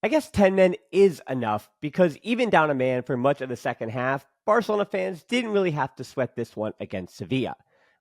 I guess 10 men is enough because even down a man for much of the second half, Barcelona fans didn't really have to sweat this one against Sevilla.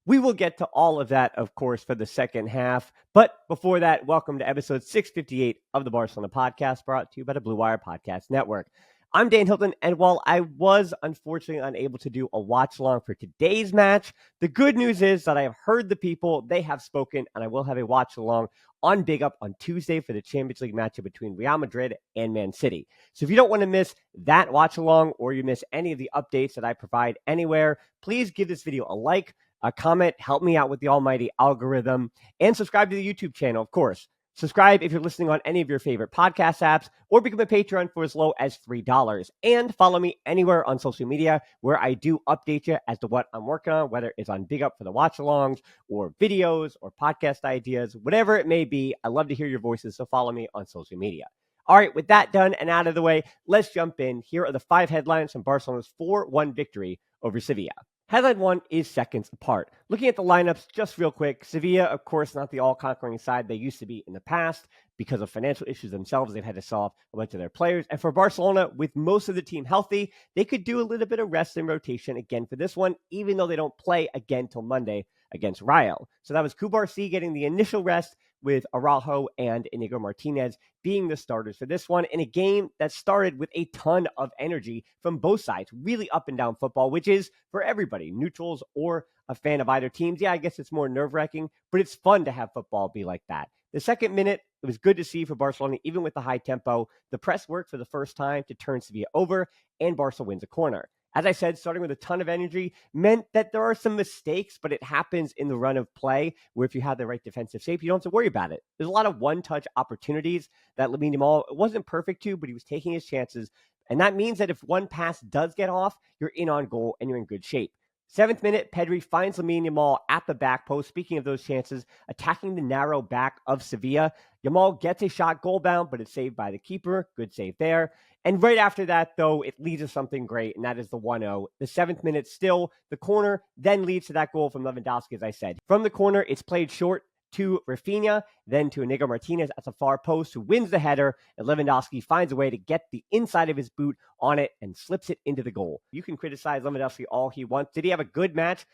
We will get to all of that, of course, for the second half. But before that, welcome to episode 658 of the Barcelona podcast, brought to you by the Blue Wire Podcast Network. I'm Dane Hilton, and while I was unfortunately unable to do a watch along for today's match, the good news is that I have heard the people, they have spoken, and I will have a watch along on Big Up on Tuesday for the Champions League matchup between Real Madrid and Man City. So if you don't want to miss that watch along or you miss any of the updates that I provide anywhere, please give this video a like, a comment, help me out with the almighty algorithm, and subscribe to the YouTube channel, of course. Subscribe if you're listening on any of your favorite podcast apps, or become a Patreon for as low as $3. And follow me anywhere on social media where I do update you as to what I'm working on, whether it's on Big Up for the watch-alongs, or videos, or podcast ideas, whatever it may be. I love to hear your voices, so follow me on social media. All right, with that done and out of the way, let's jump in. Here are the 5 headlines from Barcelona's 4-1 victory over Sevilla. Headline 1 is seconds apart. Looking at the lineups just real quick, Sevilla, of course, not the all-conquering side they used to be in the past. Because of financial issues themselves, they've had to sell off a bunch of their players. And for Barcelona, with most of the team healthy, they could do a little bit of rest and rotation again for this one, even though they don't play again till Monday against Rayo. So that was Cubarsí getting the initial rest, with Araujo and Inigo Martinez being the starters for this one in a game that started with a ton of energy from both sides, really up and down football, which is for everybody, neutrals or a fan of either teams. Yeah, I guess it's more nerve-wracking, but it's fun to have football be like that. The second minute, it was good to see for Barcelona, even with the high tempo. The press worked for the first time to turn Sevilla over, and Barca wins a corner. As I said, starting with a ton of energy meant that there are some mistakes, but it happens in the run of play where if you have the right defensive shape, you don't have to worry about it. There's a lot of one-touch opportunities that Lamine Yamal wasn't perfect to, but he was taking his chances. And that means that if one pass does get off, you're in on goal and you're in good shape. 7th minute, Pedri finds Lamine Yamal at the back post. Speaking of those chances, attacking the narrow back of Sevilla. Yamal gets a shot goal bound, but it's saved by the keeper. Good save there. And right after that, though, it leads to something great, and that is the 1-0. The 7th minute still, the corner then leads to that goal from Lewandowski, as I said. From the corner, it's played short to Raphinha, then to Inigo Martinez at the far post, who wins the header, and Lewandowski finds a way to get the inside of his boot on it and slips it into the goal. You can criticize Lewandowski all he wants. Did he have a good match?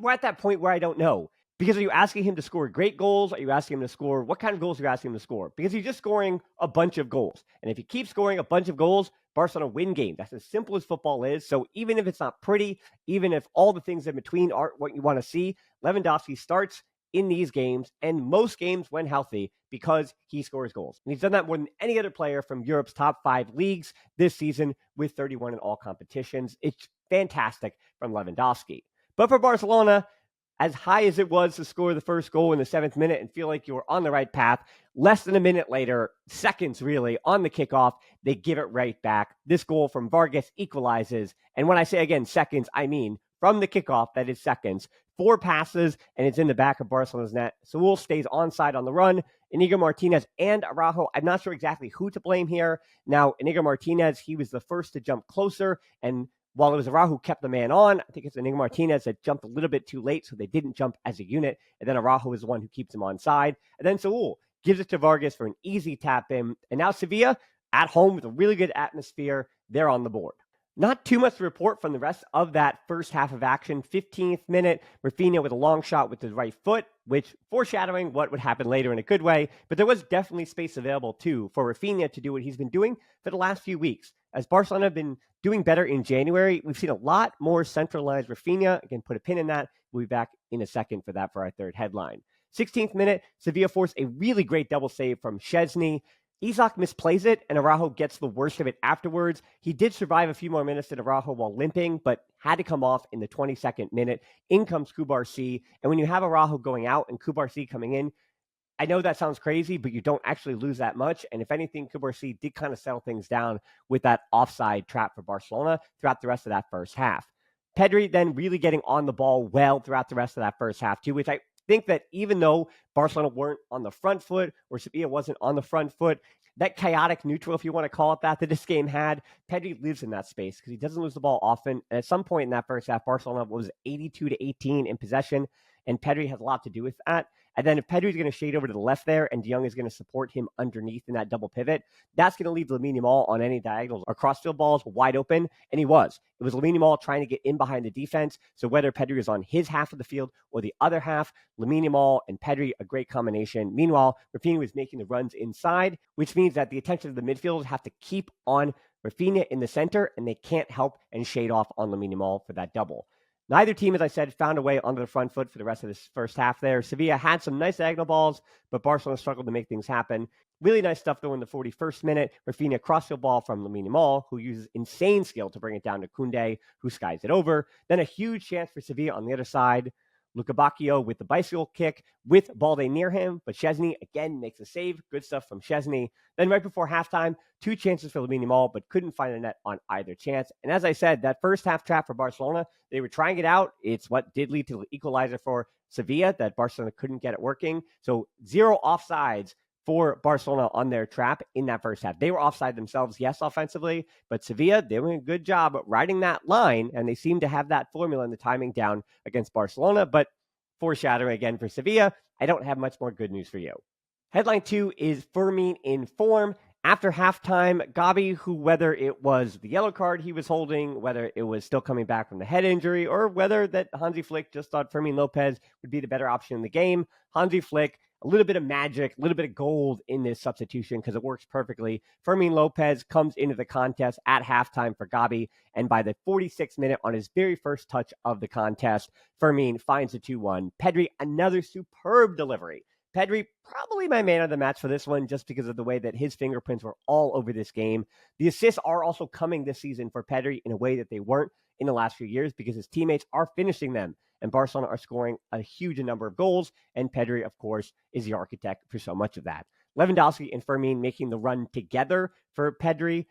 We're at that point where I don't know. Because are you asking him to score great goals? Are you asking him to score? What kind of goals are you asking him to score? Because he's just scoring a bunch of goals. And if he keeps scoring a bunch of goals, Barcelona win games. That's as simple as football is. So even if it's not pretty, even if all the things in between aren't what you want to see, Lewandowski starts in these games and most games when healthy because he scores goals. And he's done that more than any other player from Europe's top 5 leagues this season with 31 in all competitions. It's fantastic from Lewandowski. But for Barcelona, as high as it was to score the first goal in the 7th minute and feel like you were on the right path, less than a minute later, seconds really, on the kickoff, they give it right back. This goal from Vargas equalizes. And when I say, again, seconds, I mean from the kickoff, that is seconds. 4 passes, and it's in the back of Barcelona's net. Saúl stays onside on the run. Inigo Martinez and Araujo, I'm not sure exactly who to blame here. Now, Inigo Martinez, he was the first to jump closer, and while it was Araujo who kept the man on, I think it's Inigo Martinez that jumped a little bit too late, so they didn't jump as a unit. And then Araujo is the one who keeps him onside. And then Saúl gives it to Vargas for an easy tap in. And now Sevilla, at home with a really good atmosphere, they're on the board. Not too much to report from the rest of that first half of action. 15th minute, Raphinha with a long shot with his right foot, which foreshadowing what would happen later in a good way. But there was definitely space available, too, for Raphinha to do what he's been doing for the last few weeks. As Barcelona have been doing better in January, we've seen a lot more centralized Raphinha. Again, put a pin in that. We'll be back in a second for that for our third headline. 16th minute, Sevilla forced a really great double save from Szczesny. Isak misplays it, and Araujo gets the worst of it afterwards. He did survive a few more minutes than Araujo while limping, but had to come off in the 22nd minute. In comes Cubarsí, and when you have Araujo going out and Cubarsí coming in, I know that sounds crazy, but you don't actually lose that much. And if anything, Cubarsí did kind of settle things down with that offside trap for Barcelona throughout the rest of that first half. Pedri then really getting on the ball well throughout the rest of that first half too, which I think that even though Barcelona weren't on the front foot or Sevilla wasn't on the front foot, that chaotic neutral, if you want to call it that this game had, Pedri lives in that space because he doesn't lose the ball often. And at some point in that first half, Barcelona was 82-18 in possession, and Pedri has a lot to do with that. And then if Pedri's going to shade over to the left there and De Jong is going to support him underneath in that double pivot, that's going to leave Lamine Yamal on any diagonals or crossfield balls wide open. And he was. It was Lamine Yamal trying to get in behind the defense. So whether Pedri is on his half of the field or the other half, Lamine Yamal and Pedri, a great combination. Meanwhile, Raphinha was making the runs inside, which means that the attention of the midfielders have to keep on Raphinha in the center, and they can't help and shade off on Lamine Yamal for that double. Neither team, as I said, found a way onto the front foot for the rest of this first half there. Sevilla had some nice diagonal balls, but Barcelona struggled to make things happen. Really nice stuff, though, in the 41st minute. Raphinha crossfield ball from Lamine Yamal, who uses insane skill to bring it down to Koundé, who skies it over. Then a huge chance for Sevilla on the other side. Luka Bacchio with the bicycle kick with Balde near him, but Szczesny again makes a save. Good stuff from Szczesny. Then right before halftime, 2 chances for Lamine Yamal, but couldn't find a net on either chance. And as I said, that first half trap for Barcelona, they were trying it out. It's what did lead to the equalizer for Sevilla, that Barcelona couldn't get it working. So 0 offsides for Barcelona on their trap in that first half. They were offside themselves, yes, offensively, but Sevilla, they were doing a good job riding that line, and they seem to have that formula and the timing down against Barcelona. But foreshadowing again for Sevilla, I don't have much more good news for you. Headline 2 is Fermin in form. After halftime, Gabi, who whether it was the yellow card he was holding, whether it was still coming back from the head injury, or whether that Hansi Flick just thought Fermin Lopez would be the better option in the game, Hansi Flick, a little bit of magic, a little bit of gold in this substitution because it works perfectly. Fermin Lopez comes into the contest at halftime for Gabi, and by the 46th minute, on his very first touch of the contest, Fermin finds a 2-1. Pedri, another superb delivery. Pedri, probably my man of the match for this one, just because of the way that his fingerprints were all over this game. The assists are also coming this season for Pedri in a way that they weren't in the last few years because his teammates are finishing them, and Barcelona are scoring a huge number of goals, and Pedri, of course, is the architect for so much of that. Lewandowski and Fermin making the run together for Pedri.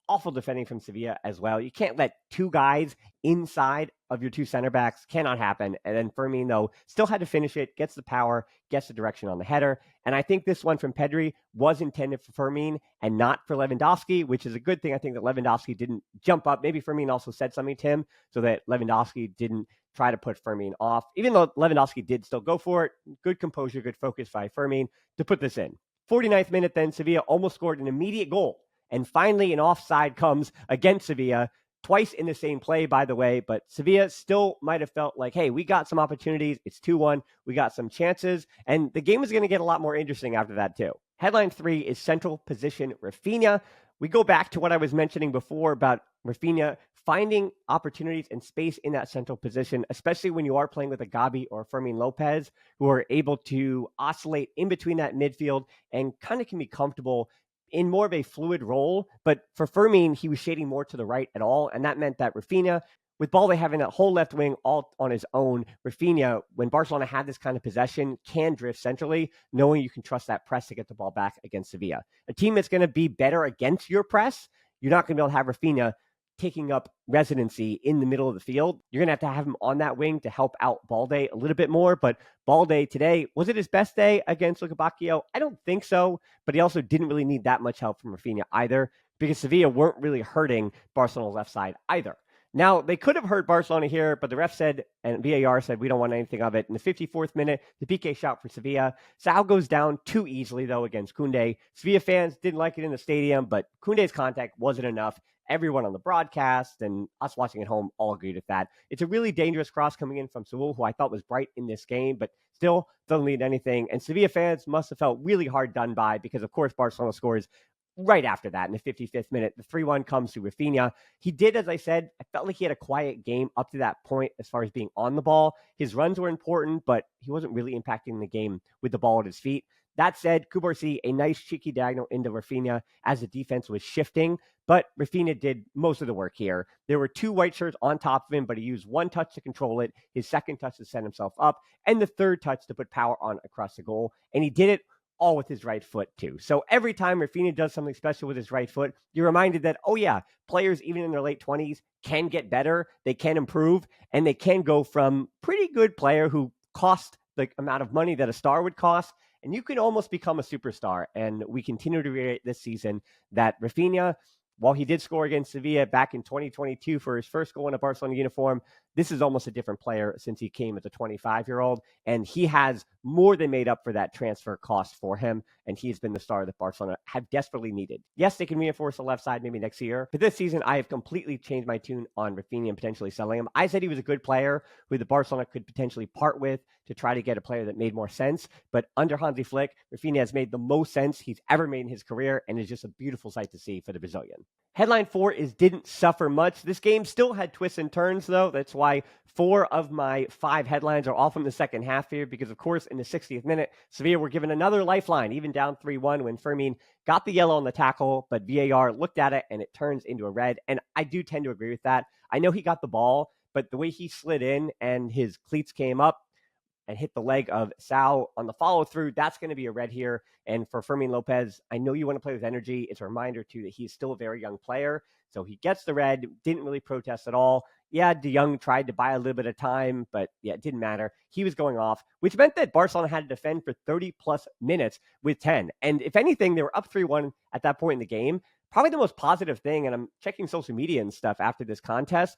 Awful defending from Sevilla as well. You can't let 2 guys inside of your 2 center backs. Cannot happen. And then Fermin, though, still had to finish it, gets the power, gets the direction on the header. And I think this one from Pedri was intended for Fermin and not for Lewandowski, which is a good thing. I think that Lewandowski didn't jump up. Maybe Fermin also said something to him so that Lewandowski didn't try to put Fermin off, even though Lewandowski did still go for it. Good composure, good focus by Fermin to put this in. 49th minute then, Sevilla almost scored an immediate goal. And finally, an offside comes against Sevilla, twice in the same play, by the way. But Sevilla still might have felt like, hey, we got some opportunities. It's 2-1. We got some chances. And the game is going to get a lot more interesting after that, too. Headline 3 is central position Raphinha. We go back to what I was mentioning before about Raphinha finding opportunities and space in that central position, especially when you are playing with a Gabi or Fermin Lopez, who are able to oscillate in between that midfield and kind of can be comfortable in more of a fluid role. But for Fermin, he was shading more to the right at all, and that meant that Raphinha, with Balde having that whole left wing all on his own, Raphinha, when Barcelona had this kind of possession, can drift centrally, knowing you can trust that press to get the ball back against Sevilla. A team that's going to be better against your press, you're not going to be able to have Raphinha taking up residency in the middle of the field. You're going to have him on that wing to help out Balde a little bit more. But Balde today, was it his best day against Luka Bacchio? I don't think so, but he also didn't really need that much help from Raphinha either, because Sevilla weren't really hurting Barcelona's left side either. Now, they could have hurt Barcelona here, but the ref said, and VAR said, we don't want anything of it. In the 54th minute, the PK shot for Sevilla. Sal goes down too easily, though, against Koundé. Sevilla fans didn't like it in the stadium, but Koundé's contact wasn't enough. Everyone on the broadcast and us watching at home all agreed with that. It's a really dangerous cross coming in from Saul, who I thought was bright in this game, but still doesn't lead to anything. And Sevilla fans must have felt really hard done by because, of course, Barcelona scores right after that in the 55th minute. The 3-1 comes to Raphinha. He did, as I said, I felt like he had a quiet game up to that point as far as being on the ball. His runs were important, but he wasn't really impacting the game with the ball at his feet. That said, Kubarsi, a nice cheeky diagonal into Raphinha as the defense was shifting, but Raphinha did most of the work here. There were 2 white shirts on top of him, but he used 1 touch to control it, his second touch to set himself up, and the third touch to put power on across the goal. And he did it all with his right foot too. So every time Raphinha does something special with his right foot, you're reminded that, oh yeah, players even in their late 20s can get better, they can improve, and they can go from pretty good player who cost the amount of money that a star would cost, and you can almost become a superstar. And we continue to reiterate this season that Raphinha, while he did score against Sevilla back in 2022 for his first goal in a Barcelona uniform, this is almost a different player since he came as a 25-year-old, and he has more than made up for that transfer cost for him, and he's been the star that Barcelona have desperately needed. Yes, they can reinforce the left side maybe next year, but this season I have completely changed my tune on Raphinha and potentially selling him. I said he was a good player who the Barcelona could potentially part with to try to get a player that made more sense, but under Hansi Flick, Raphinha has made the most sense he's ever made in his career, and is just a beautiful sight to see for the Brazilian. Headline 4 is didn't suffer much. This game still had twists and turns, though. That's why 4 of my 5 headlines are all from the second half here, because, of course, in the 60th minute, Sevilla were given another lifeline, even down 3-1 when Fermin got the yellow on the tackle, but VAR looked at it and it turns into a red. And I do tend to agree with that. I know he got the ball, but the way he slid in and his cleats came up and hit the leg of Sal on the follow through, that's going to be a red here. And for Fermin Lopez, I know you want to play with energy. It's a reminder, too, that he's still a very young player. So he gets the red, didn't really protest at all. Yeah, De Jong tried to buy a little bit of time, but yeah, it didn't matter. He was going off, which meant that Barcelona had to defend for 30-plus minutes with 10. And if anything, they were up 3-1 at that point in the game. Probably the most positive thing, and I'm checking social media and stuff after this contest,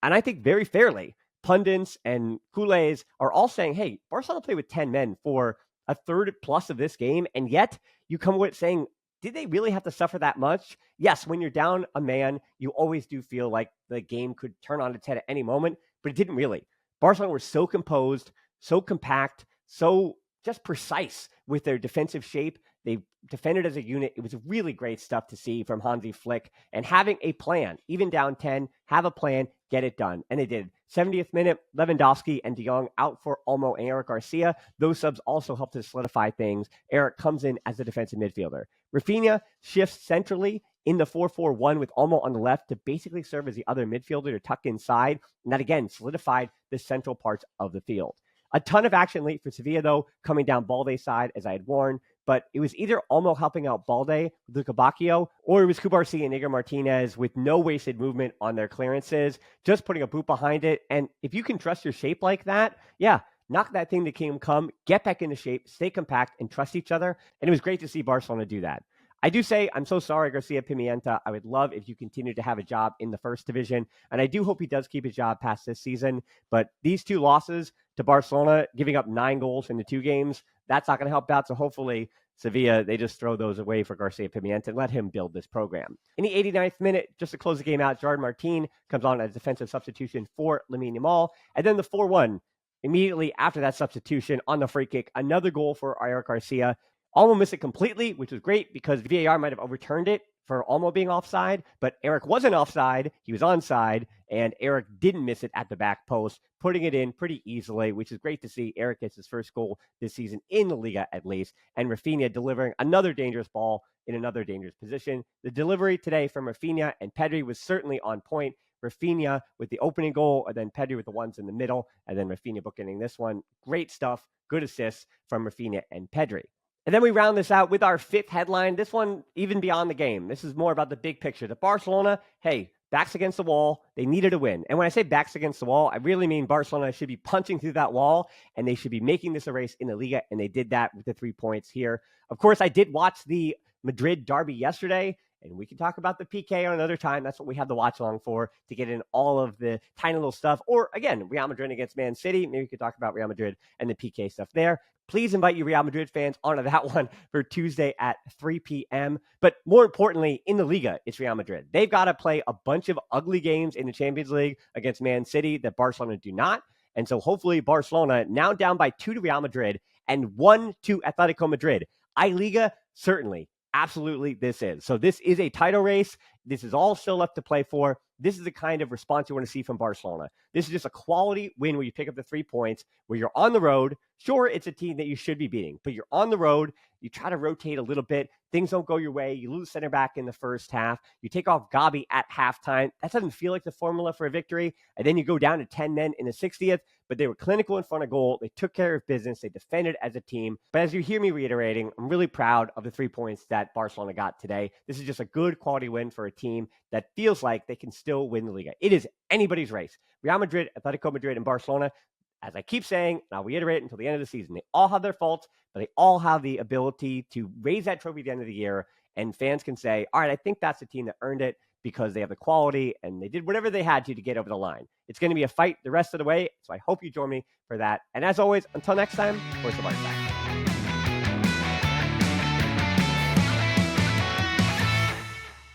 and I think very fairly, pundits and culés are all saying, hey, Barcelona played with 10 men for a third plus of this game, and yet you come with saying, did they really have to suffer that much? Yes, when you're down a man, you always do feel like the game could turn on its head at any moment, but it didn't really. Barcelona were so composed, so compact, so just precise with their defensive shape. They defended as a unit. It was really great stuff to see from Hansi Flick, and having a plan, even down 10, have a plan, get it done. And they did. 70th minute, Lewandowski and De Jong out for Olmo and Eric Garcia. Those subs also helped to solidify things. Eric comes in as a defensive midfielder. Raphinha shifts centrally in the 4-4-1 with Olmo on the left to basically serve as the other midfielder to tuck inside. And that, again, solidified the central parts of the field. A ton of action late for Sevilla, though, coming down Balde's side, as I had warned. But it was either Olmo helping out Balde with Luca Bacchio, or it was Cubarsí and Igor Martinez with no wasted movement on their clearances, just putting a boot behind it. And if you can trust your shape like that, yeah, knock that thing to kingdom come, get back into shape, stay compact, and trust each other. And it was great to see Barcelona do that. I do say, I'm so sorry, Garcia Pimienta. I would love if you continue to have a job in the first division. And I do hope he does keep his job past this season. But these 2 losses to Barcelona, giving up 9 goals in the 2 games, that's not going to help out. So hopefully Sevilla, they just throw those away for Garcia Pimienta and let him build this program. In the 89th minute, just to close the game out, Gerard Martin comes on as defensive substitution for Lamine Yamal. And then the 4-1, immediately after that substitution on the free kick, another goal for Eric Garcia. Olmo missed it completely, which was great because VAR might have overturned it for Olmo being offside, but Eric wasn't offside. He was onside, and Eric didn't miss it at the back post, putting it in pretty easily, which is great to see. Eric gets his first goal this season in the Liga, at least, and Raphinha delivering another dangerous ball in another dangerous position. The delivery today from Raphinha and Pedri was certainly on point. Raphinha with the opening goal, and then Pedri with the ones in the middle, and then Raphinha bookending this one. Great stuff. Good assists from Raphinha and Pedri. And then we round this out with our 5th headline. This one, even beyond the game. This is more about the big picture. The Barcelona, hey, backs against the wall. They needed a win. And when I say backs against the wall, I really mean Barcelona should be punching through that wall, and they should be making this a race in the Liga, and they did that with the 3 points here. Of course, I did watch the Madrid derby yesterday, and we can talk about the PK on another time. That's what we have the watch along for, to get in all of the tiny little stuff. Or, again, Real Madrid against Man City. Maybe we could talk about Real Madrid and the PK stuff there. Please invite you Real Madrid fans onto that one for Tuesday at 3 p.m. But more importantly, in the Liga, it's Real Madrid. They've got to play a bunch of ugly games in the Champions League against Man City that Barcelona do not. And so hopefully Barcelona, now down by 2 to Real Madrid and 1 to Atletico Madrid. I-Liga, certainly, absolutely this is. So this is a title race. This is all still left to play for. This is the kind of response you want to see from Barcelona. This is just a quality win where you pick up the 3 points, where you're on the road. Sure, it's a team that you should be beating, but you're on the road. You try to rotate a little bit. Things don't go your way. You lose center back in the first half. You take off Gabi at halftime. That doesn't feel like the formula for a victory. And then you go down to 10 men in the 60th, but they were clinical in front of goal. They took care of business. They defended as a team. But as you hear me reiterating, I'm really proud of the 3 points that Barcelona got today. This is just a good quality win for a team that feels like they can still win the Liga. It is anybody's race. Real Madrid, Atletico Madrid, and Barcelona, as I keep saying, and I'll reiterate until the end of the season, they all have their faults, but they all have the ability to raise that trophy at the end of the year, and fans can say, all right, I think that's the team that earned it, because they have the quality and they did whatever they had to get over the line. It's going to be a fight the rest of the way, so I hope you join me for that. And as always, until next time, Forza Barça.